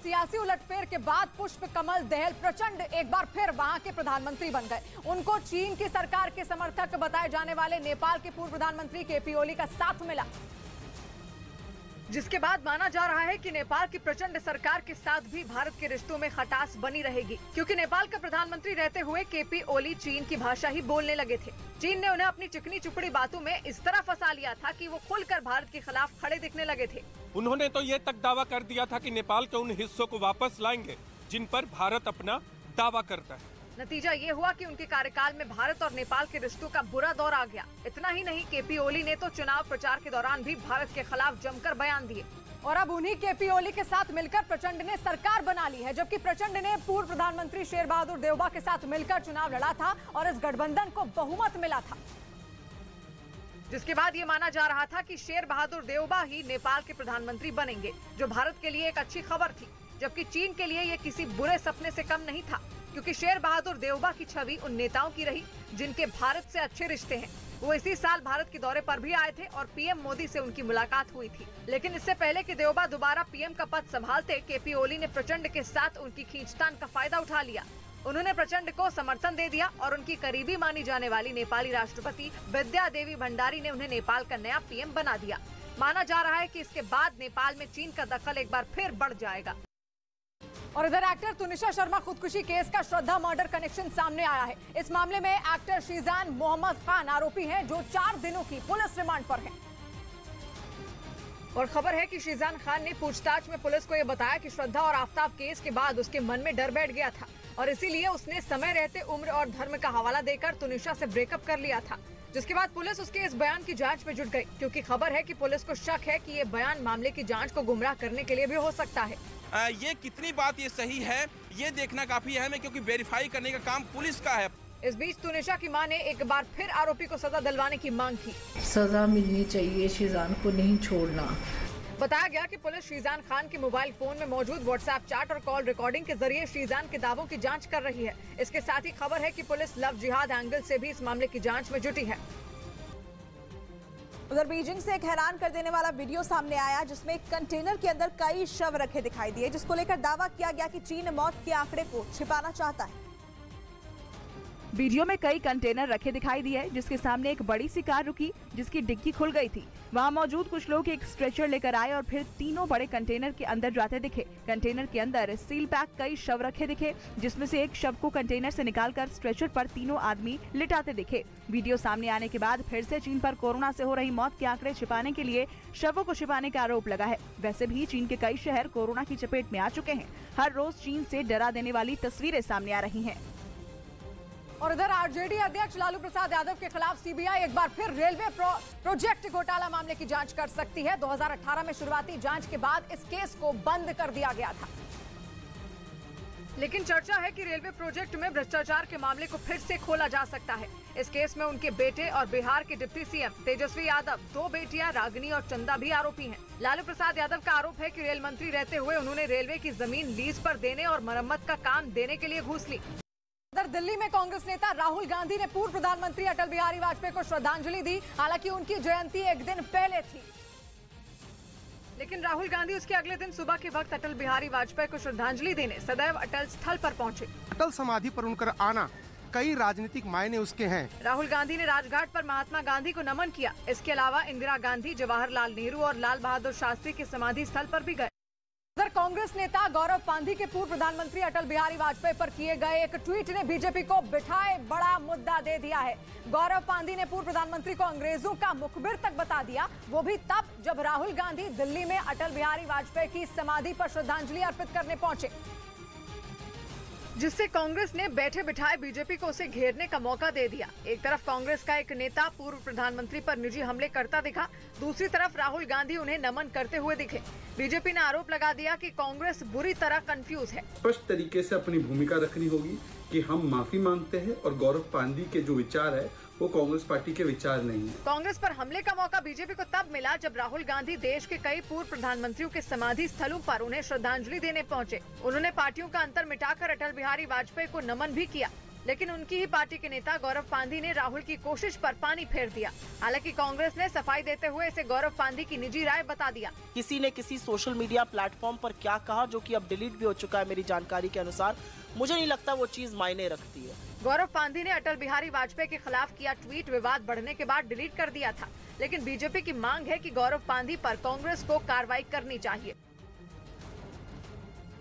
सियासी उलटफेर के बाद पुष्प कमल दहल प्रचंड एक बार फिर वहां के प्रधानमंत्री बन गए। उनको चीन की सरकार के समर्थक बताए जाने वाले नेपाल के पूर्व प्रधानमंत्री केपी ओली का साथ मिला, जिसके बाद माना जा रहा है कि नेपाल की प्रचंड सरकार के साथ भी भारत के रिश्तों में खटास बनी रहेगी, क्योंकि नेपाल का प्रधानमंत्री रहते हुए केपी ओली चीन की भाषा ही बोलने लगे थे। चीन ने उन्हें अपनी चिकनी चुपड़ी बातों में इस तरह फंसा लिया था कि वो खुलकर भारत के खिलाफ खड़े दिखने लगे थे। उन्होंने तो ये तक दावा कर दिया था कि नेपाल के उन हिस्सों को वापस लाएंगे जिन पर भारत अपना दावा करता है। नतीजा ये हुआ कि उनके कार्यकाल में भारत और नेपाल के रिश्तों का बुरा दौर आ गया। इतना ही नहीं, केपी ओली ने तो चुनाव प्रचार के दौरान भी भारत के खिलाफ जमकर बयान दिए। और अब उन्हीं केपी ओली के साथ मिलकर प्रचंड ने सरकार बना ली है, जबकि प्रचंड ने पूर्व प्रधानमंत्री शेर बहादुर देउबा के साथ मिलकर चुनाव लड़ा था और इस गठबंधन को बहुमत मिला था, जिसके बाद ये माना जा रहा था कि शेर बहादुर देउबा ही नेपाल के प्रधानमंत्री बनेंगे, जो भारत के लिए एक अच्छी खबर थी। जबकि चीन के लिए ये किसी बुरे सपने से कम नहीं था, क्योंकि शेर बहादुर देउबा की छवि उन नेताओं की रही जिनके भारत से अच्छे रिश्ते हैं। वो इसी साल भारत के दौरे पर भी आए थे और पीएम मोदी से उनकी मुलाकात हुई थी। लेकिन इससे पहले कि देउबा दोबारा पीएम का पद संभालते, केपी ओली ने प्रचंड के साथ उनकी खींचतान का फायदा उठा लिया। उन्होंने प्रचंड को समर्थन दे दिया और उनकी करीबी मानी जाने वाली नेपाली राष्ट्रपति विद्या देवी भंडारी ने उन्हें नेपाल का नया पीएम बना दिया। माना जा रहा है कि इसके बाद नेपाल में चीन का दखल एक बार फिर बढ़ जाएगा। और इधर एक्टर तुनिशा शर्मा खुदकुशी केस का श्रद्धा मर्डर कनेक्शन सामने आया है। इस मामले में एक्टर शीजान मोहम्मद खान आरोपी हैं, जो 4 दिनों की पुलिस रिमांड पर हैं। और खबर है कि शीजान खान ने पूछताछ में पुलिस को यह बताया कि श्रद्धा और आफ्ताब केस के बाद उसके मन में डर बैठ गया था और इसीलिए उसने समय रहते उम्र और धर्म का हवाला देकर तुनिशा से ब्रेकअप कर लिया था। जिसके बाद पुलिस उसके इस बयान की जांच में जुट गई, क्योंकि खबर है कि पुलिस को शक है कि ये बयान मामले की जांच को गुमराह करने के लिए भी हो सकता है। ये कितनी बात ये सही है ये देखना काफी अहम है, क्योंकि वेरीफाई करने का काम पुलिस का है। इस बीच तुनिशा की मां ने एक बार फिर आरोपी को सजा दिलवाने की मांग की। सजा मिलनी चाहिए, शीजान को नहीं छोड़ना। बताया गया कि पुलिस शीजान खान के मोबाइल फोन में मौजूद व्हाट्सएप चैट और कॉल रिकॉर्डिंग के जरिए शीजान के दावों की जांच कर रही है। इसके साथ ही खबर है कि पुलिस लव जिहाद एंगल से भी इस मामले की जांच में जुटी है। उधर बीजिंग से एक हैरान कर देने वाला वीडियो सामने आया, जिसमें एक कंटेनर के अंदर कई शव रखे दिखाई दिए, जिसको लेकर दावा किया गया कि चीन मौत के आंकड़े को छिपाना चाहता है। वीडियो में कई कंटेनर रखे दिखाई दिए, जिसके सामने एक बड़ी सी कार रुकी, जिसकी डिग्गी खुल गई थी। वहां मौजूद कुछ लोग एक स्ट्रेचर लेकर आए और फिर तीनों बड़े कंटेनर के अंदर जाते दिखे। कंटेनर के अंदर सील पैक कई शव रखे दिखे, जिसमें से एक शव को कंटेनर से निकालकर स्ट्रेचर पर तीनों आदमी लिटाते दिखे। वीडियो सामने आने के बाद फिर से चीन पर कोरोना से हो रही मौत के आंकड़े छिपाने के लिए शवों को छिपाने का आरोप लगा है। वैसे भी चीन के कई शहर कोरोना की चपेट में आ चुके हैं। हर रोज चीन से डरा देने वाली तस्वीरें सामने आ रही हैं। और इधर आरजेडी अध्यक्ष लालू प्रसाद यादव के खिलाफ सीबीआई एक बार फिर रेलवे प्रोजेक्ट घोटाला मामले की जांच कर सकती है। 2018 में शुरुआती जांच के बाद इस केस को बंद कर दिया गया था, लेकिन चर्चा है कि रेलवे प्रोजेक्ट में भ्रष्टाचार के मामले को फिर से खोला जा सकता है। इस केस में उनके बेटे और बिहार के डिप्टी सीएम तेजस्वी यादव, 2 बेटियां रागिनी और चंदा भी आरोपी हैं। लालू प्रसाद यादव का आरोप है कि रेल मंत्री रहते हुए उन्होंने रेलवे की जमीन लीज पर देने और मरम्मत का काम देने के लिए घूस ली। उधर दिल्ली में कांग्रेस नेता राहुल गांधी ने पूर्व प्रधानमंत्री अटल बिहारी वाजपेयी को श्रद्धांजलि दी। हालांकि उनकी जयंती एक दिन पहले थी, लेकिन राहुल गांधी उसके अगले दिन सुबह के वक्त अटल बिहारी वाजपेयी को श्रद्धांजलि देने सदैव अटल स्थल पर पहुंचे। अटल समाधि पर उनका आना कई राजनीतिक मायने उसके हैं। राहुल गांधी ने राजघाट पर महात्मा गांधी को नमन किया। इसके अलावा इंदिरा गांधी, जवाहरलाल नेहरू और लाल बहादुर शास्त्री के समाधि स्थल पर भी गए। उधर कांग्रेस नेता गौरव पांधी के पूर्व प्रधानमंत्री अटल बिहारी वाजपेयी पर किए गए एक ट्वीट ने बीजेपी को बिठाए बड़ा मुद्दा दे दिया है। गौरव पांधी ने पूर्व प्रधानमंत्री को अंग्रेजों का मुखबिर तक बता दिया, वो भी तब जब राहुल गांधी दिल्ली में अटल बिहारी वाजपेयी की समाधि पर श्रद्धांजलि अर्पित करने पहुंचे, जिससे कांग्रेस ने बैठे बिठाए बीजेपी को उसे घेरने का मौका दे दिया। एक तरफ कांग्रेस का एक नेता पूर्व प्रधानमंत्री पर निजी हमले करता दिखा, दूसरी तरफ राहुल गांधी उन्हें नमन करते हुए दिखे। बीजेपी ने आरोप लगा दिया कि कांग्रेस बुरी तरह कंफ्यूज है। स्पष्ट तरीके से अपनी भूमिका रखनी होगी कि हम माफी मांगते हैं और गौरव पांधी के जो विचार है वो कांग्रेस पार्टी के विचार नहीं है। कांग्रेस पर हमले का मौका बीजेपी को तब मिला जब राहुल गांधी देश के कई पूर्व प्रधानमंत्रियों के समाधि स्थलों पर उन्हें श्रद्धांजलि देने पहुंचे। उन्होंने पार्टियों का अंतर मिटाकर अटल बिहारी वाजपेयी को नमन भी किया। लेकिन उनकी ही पार्टी के नेता गौरव पांधी ने राहुल की कोशिश पर पानी फेर दिया। हालांकि कांग्रेस ने सफाई देते हुए इसे गौरव पांधी की निजी राय बता दिया। किसी ने किसी सोशल मीडिया प्लेटफॉर्म पर क्या कहा, जो कि अब डिलीट भी हो चुका है मेरी जानकारी के अनुसार, मुझे नहीं लगता वो चीज मायने रखती है। गौरव पांधी ने अटल बिहारी वाजपेयी के खिलाफ किया ट्वीट विवाद बढ़ने के बाद डिलीट कर दिया था, लेकिन बीजेपी की मांग है कि गौरव पांधी पर कांग्रेस को कार्रवाई करनी चाहिए।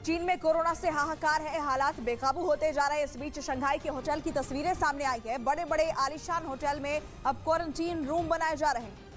चीन में कोरोना से हाहाकार है, हालात बेकाबू होते जा रहे हैं। इस बीच शंघाई के होटल की तस्वीरें सामने आई है। बड़े बड़े आलीशान होटल में अब क्वारंटीन रूम बनाए जा रहे हैं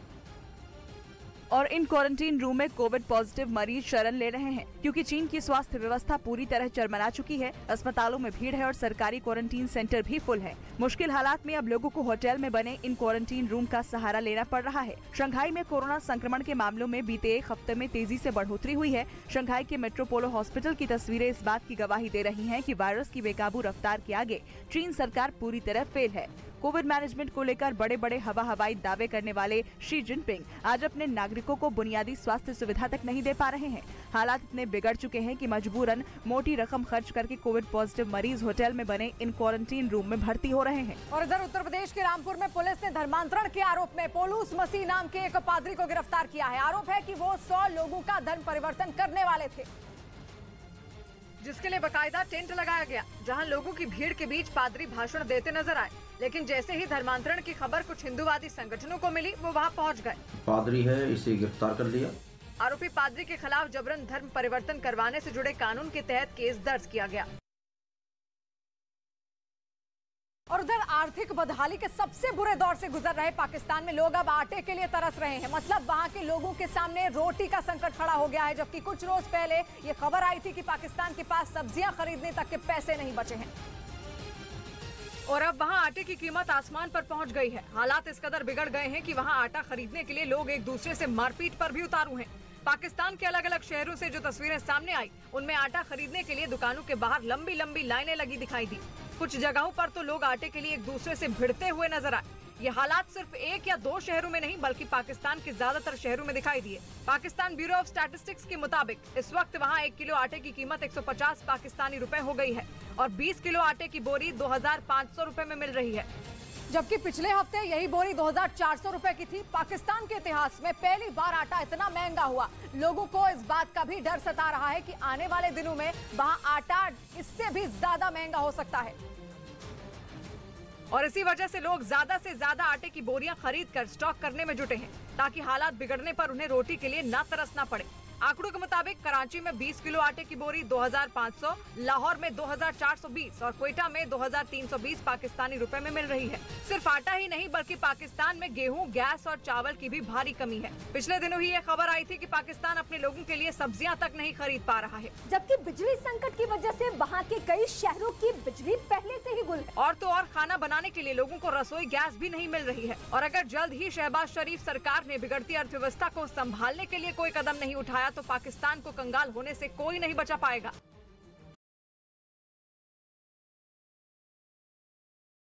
और इन क्वारंटीन रूम में कोविड पॉजिटिव मरीज शरण ले रहे हैं, क्योंकि चीन की स्वास्थ्य व्यवस्था पूरी तरह चरमरा चुकी है। अस्पतालों में भीड़ है और सरकारी क्वारंटीन सेंटर भी फुल है। मुश्किल हालात में अब लोगों को होटल में बने इन क्वारंटीन रूम का सहारा लेना पड़ रहा है। शंघाई में कोरोना संक्रमण के मामलों में बीते एक हफ्ते में तेजी से बढ़ोतरी हुई है। शंघाई के मेट्रोपोलो हॉस्पिटल की तस्वीरें इस बात की गवाही दे रही हैं कि वायरस की बेकाबू रफ्तार के आगे चीन सरकार पूरी तरह फेल है। कोविड मैनेजमेंट को लेकर बड़े बड़े हवाई दावे करने वाले शी जिनपिंग आज अपने नागरिकों को बुनियादी स्वास्थ्य सुविधा तक नहीं दे पा रहे हैं। हालात इतने बिगड़ चुके हैं कि मजबूरन मोटी रकम खर्च करके कोविड पॉजिटिव मरीज होटल में बने इन क्वारंटीन रूम में भर्ती हो रहे हैं। और इधर उत्तर प्रदेश के रामपुर में पुलिस ने धर्मांतरण के आरोप में पोलूस मसीह नाम के एक पादरी को गिरफ्तार किया है। आरोप है कि वो 100 लोगों का धर्म परिवर्तन करने वाले थे, जिसके लिए बकायदा टेंट लगाया गया, जहां लोगों की भीड़ के बीच पादरी भाषण देते नजर आए। लेकिन जैसे ही धर्मांतरण की खबर कुछ हिंदूवादी संगठनों को मिली, वो वहां पहुंच गए। पादरी है, इसे गिरफ्तार कर लिया। आरोपी पादरी के खिलाफ जबरन धर्म परिवर्तन करवाने से जुड़े कानून के तहत केस दर्ज किया गया। और उधर आर्थिक बदहाली के सबसे बुरे दौर से गुजर रहे पाकिस्तान में लोग अब आटे के लिए तरस रहे हैं। मतलब वहां के लोगों के सामने रोटी का संकट खड़ा हो गया है, जबकि कुछ रोज पहले ये खबर आई थी कि पाकिस्तान के पास सब्जियां खरीदने तक के पैसे नहीं बचे हैं। और अब वहां आटे की कीमत आसमान पर पहुंच गई है। हालात इस कदर बिगड़ गए हैं कि वहां आटा खरीदने के लिए लोग एक दूसरे से मारपीट पर भी उतारू हैं। पाकिस्तान के अलग अलग शहरों से जो तस्वीरें सामने आई, उनमें आटा खरीदने के लिए दुकानों के बाहर लंबी लंबी लाइनें लगी दिखाई दी। कुछ जगहों पर तो लोग आटे के लिए एक दूसरे से भिड़ते हुए नजर आए। ये हालात सिर्फ एक या दो शहरों में नहीं, बल्कि पाकिस्तान के ज्यादातर शहरों में दिखाई दिए। पाकिस्तान ब्यूरो ऑफ स्टैटिस्टिक्स के मुताबिक इस वक्त वहाँ 1 किलो आटे की कीमत 150 पाकिस्तानी रुपए हो गई है और 20 किलो आटे की बोरी 2500 रुपए में मिल रही है, जबकि पिछले हफ्ते यही बोरी 2400 रुपए की थी। पाकिस्तान के इतिहास में पहली बार आटा इतना महंगा हुआ। लोगों को इस बात का भी डर सता रहा है कि आने वाले दिनों में वहाँ आटा इससे भी ज्यादा महंगा हो सकता है और इसी वजह से लोग ज्यादा से ज्यादा आटे की बोरियां खरीद कर स्टॉक करने में जुटे हैं, ताकि हालात बिगड़ने पर उन्हें रोटी के लिए ना तरसना पड़े। आंकड़ों के मुताबिक कराची में 20 किलो आटे की बोरी 2500, लाहौर में 2420 और क्वेटा में 2320 पाकिस्तानी रुपए में मिल रही है। सिर्फ आटा ही नहीं, बल्कि पाकिस्तान में गेहूं, गैस और चावल की भी भारी कमी है। पिछले दिनों ही ये खबर आई थी कि पाकिस्तान अपने लोगों के लिए सब्जियां तक नहीं खरीद पा रहा है, जबकि बिजली संकट की वजह से वहाँ के कई शहरों की बिजली पहले से ही गुल है। और तो और खाना बनाने के लिए लोगों को रसोई गैस भी नहीं मिल रही है। और अगर जल्द ही शहबाज शरीफ सरकार ने बिगड़ती अर्थव्यवस्था को संभालने के लिए कोई कदम नहीं उठाया तो पाकिस्तान को कंगाल होने से कोई नहीं बचा पाएगा।